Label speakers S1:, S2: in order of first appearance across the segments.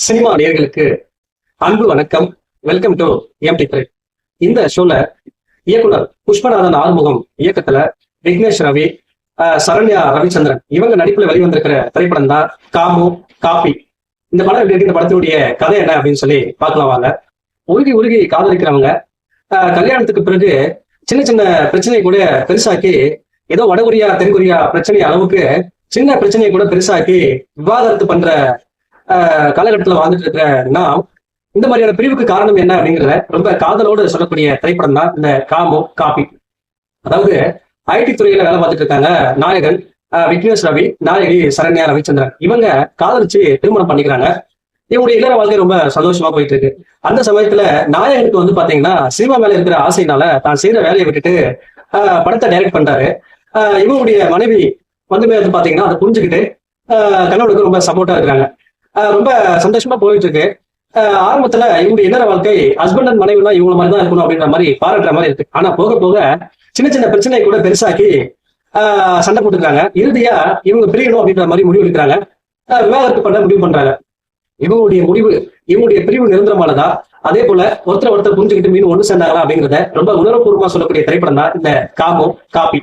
S1: Cinema நேயர்களுக்கு அன்பு வணக்கம். வெல்கம் டு எம்டி திரை. இந்த ஷோல இயக்குனர் புஷ்பநாதன் ஆறுமுகம் இயக்கத்துல விக்னேஷ் ரவி, சரண்யா ரவிச்சந்திரன் இவங்க நடிப்புல வெளிவந்திருக்கிற திரைப்படம் தான் காமு காப்பி. இந்த படம் எப்படி இருக்கு, இந்த படத்தினுடைய கதை என்ன அப்படின்னு சொல்லி பார்க்கலாம் வாங்க. உருகி உருகி காதலிக்கிறவங்க கல்யாணத்துக்கு பிறகு சின்ன சின்ன பிரச்சனையை கூட பெருசாக்கி, ஏதோ வடகொரியா தென்கொரியா பிரச்சனை அளவுக்கு சின்ன பிரச்சனையை கூட பெருசாக்கி விவாதத்து பண்ற காலகட்டத்தில் வாழ்ந்துட்டு இருக்கிற நாம் இந்த மாதிரியான பிரிவுக்கு காரணம் என்ன அப்படிங்கிறத ரொம்ப காதலோடு சொல்லக்கூடிய திரைப்படம் தான் இந்த காமு காப்பி. அதாவது ஐடி துறையில வேலை பார்த்துட்டு இருக்காங்க நாயகன் விக்னேஷ் ரவி, நாயகி சரண்யா ரவிச்சந்திரன். இவங்க காதலிச்சு திருமணம் பண்ணிக்கிறாங்க. இவங்களுடைய இல்லற வாழ்க்கை ரொம்ப சந்தோஷமா போயிட்டு இருக்கு. அந்த சமயத்துல நாயகனுக்கு வந்து பாத்தீங்கன்னா சினிமா மேல இருக்கிற ஆசையினால தான் செய்யற வேலையை விட்டுட்டு படத்தை டைரக்ட் பண்றாரு. இவங்களுடைய மனைவி வந்து பாத்தீங்கன்னா அதை புரிஞ்சுக்கிட்டு கணவனுக்கு ரொம்ப சப்போர்ட்டா இருக்கிறாங்க. ரொம்ப சந்தோஷமா போயிட்டு இருக்கு. ஆரம்பத்துல இவங்களுடைய இல்லற வாழ்க்கை ஹஸ்பண்ட் அண்ட் மனைவினா இவங்க மாதிரி தான் இருக்கணும் அப்படின்ற மாதிரி பாராட்டுற மாதிரி இருக்கு. ஆனா போக போக சின்ன சின்ன பிரச்சனையை கூட பெருசாக்கி சண்டை போட்டுக்கிறாங்க. இறுதியா இவங்க பிரியணும் அப்படின்ற மாதிரி முடிவு எடுக்கிறாங்க. விவாகரத்து பண்ண முடிவு பண்றாங்க. இவங்களுடைய பிரிவு நிரந்தரமானதா, அதே போல ஒருத்தர் புரிஞ்சுக்கிட்டு மீன் ஒண்ணு சேர்ந்தாங்களா அப்படிங்கிறத ரொம்ப உணர்வுபூர்வமா சொல்லக்கூடிய திரைப்படம் தான் இந்த காமோ காப்பி.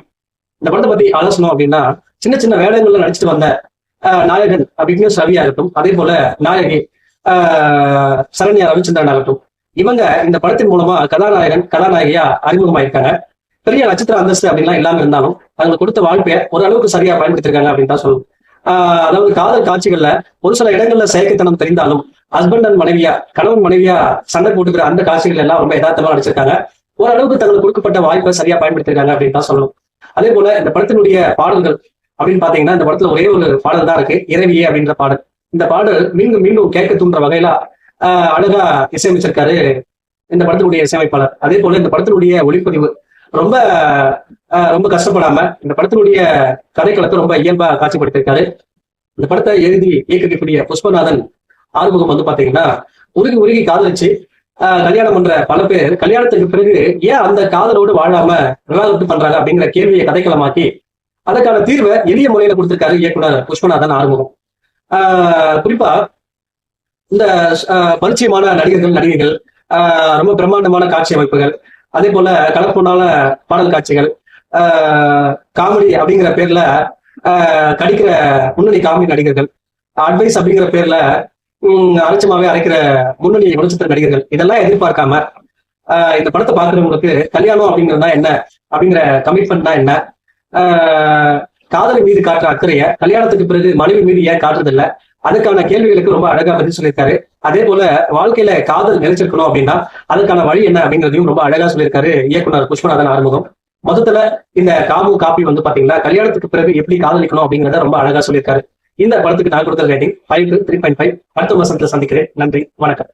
S1: இந்த படத்தை பத்தி ஆலோசனம் அப்படின்னா, சின்ன சின்ன வேடங்கள்ல நடிச்சுட்டு வந்த நாயகன் விக்னேஷ் ரவி ஆகட்டும், அதே போல நாயகி சரண்யா ரவிச்சந்திரன் ஆகட்டும், இவங்க இந்த படத்தின் மூலமா கதாநாயகியா அறிமுகமாயிருக்காங்க. பெரிய நட்சத்திர அந்தஸ்து அப்படின்லாம் இல்லாம இருந்தாலும் அவங்களுக்கு கொடுத்த வாழ்க்கைய ஓரளவுக்கு சரியா பயன்படுத்திருக்காங்க அப்படின்னு தான் சொல்லணும். அதாவது காதல் காட்சிகள்ல ஒரு சில இடங்கள்ல செயற்கைத்தனம் தெரிந்தாலும் ஹஸ்பண்ட் அண்ட் மனைவியா, கணவன் மனைவியா சண்டை போட்டுக்கிற அந்த காட்சிகள் எல்லாம் ரொம்ப யதார்த்தமா நடிச்சிருக்காங்க. ஓரளவுக்கு தங்களுக்கு கொடுக்கப்பட்ட வாய்ப்பை சரியா பயன்படுத்திருக்காங்க அப்படின்னு தான் சொல்லணும். அதே போல இந்த படத்தினுடைய பாடல்கள் அப்படின்னு பாத்தீங்கன்னா, இந்த படத்துல ஒரே ஒரு பாடல் தான் இருக்கு, இரவியே அப்படின்ற பாடல். இந்த பாடல் மீண்டும் மீண்டும் கேட்க தூண்டுற வகையில அழகா இசையமைச்சிருக்காரு இந்த படத்தினுடைய இசையமைப்பாளர். அதே போல இந்த படத்தினுடைய ஒளிப்பதிவு ரொம்ப ரொம்ப கஷ்டப்படாம இந்த படத்தினுடைய கதைக்களத்தை ரொம்ப இயல்பா காட்சிப்படுத்திருக்காரு. இந்த படத்தை எழுதி இயக்கக்கூடிய புஷ்பநாதன் ஆறுமுகம் வந்து பாத்தீங்கன்னா, உருகி உருகி காதலிச்சு கல்யாணம் பண்ற பல பேர் கல்யாணத்துக்கு பிறகு ஏன் அந்த காதலோடு வாழாம விவாகரத்து பண்றாங்க அப்படிங்கிற கேள்வியை கதைக்களமாக்கி அதற்கான தீர்வை எளிய முறையில கொடுத்திருக்காரு இயக்குனர் புஷ்பநாதன் ஆறுமுகம். குறிப்பா இந்த பரிச்சயமான நடிகைகள், ரொம்ப பிரம்மாண்டமான காட்சி அமைப்புகள், அதே போல கலர்ஃபுல்லான பாடல் காட்சிகள், காமெடி அப்படிங்கிற பேர்ல கடிக்கிற முன்னணி காமெடி நடிகர்கள், அட்வைஸ் அப்படிங்கிற பேர்ல அலட்சமாவே அரைக்கிற முன்னணி குணச்சித்திர நடிகர்கள், இதெல்லாம் எதிர்பார்க்காம இந்த படத்தை பாக்குறவங்களுக்கு கல்யாணம் அப்படிங்கிறதா என்ன, அப்படிங்கிற கமிட்மெண்ட் தான் என்ன, காதலி மீது காட்டுற அக்கறைய கல்யாணத்துக்கு பிறகு மனைவி மீது ஏன் காட்டுறது இல்ல, அதுக்கான கேள்விகளுக்கு ரொம்ப அழகா பதில் சொல்லியிருக்காரு. அதே போல வாழ்க்கையில காதல் நிலைச்சிருக்கணும் அப்படின்னா அதுக்கான வழி என்ன அப்படிங்கிறதையும் ரொம்ப அழகா சொல்லியிருக்காரு இயக்குனர் புஷ்பநாதன் ஆறுமுகம். மொத்தத்துல இந்த காமு காப்பி வந்து பாத்தீங்கன்னா கல்யாணத்துக்கு பிறகு எப்படி காதலிக்கணும் அப்படிங்கிறத ரொம்ப அழகா சொல்லியிருக்காரு. இந்த படத்துக்கு நான் கொடுத்த ரேட்டிங் 5 to 3.5. அடுத்த வருஷத்துல சந்திக்கிறேன். நன்றி, வணக்கம்.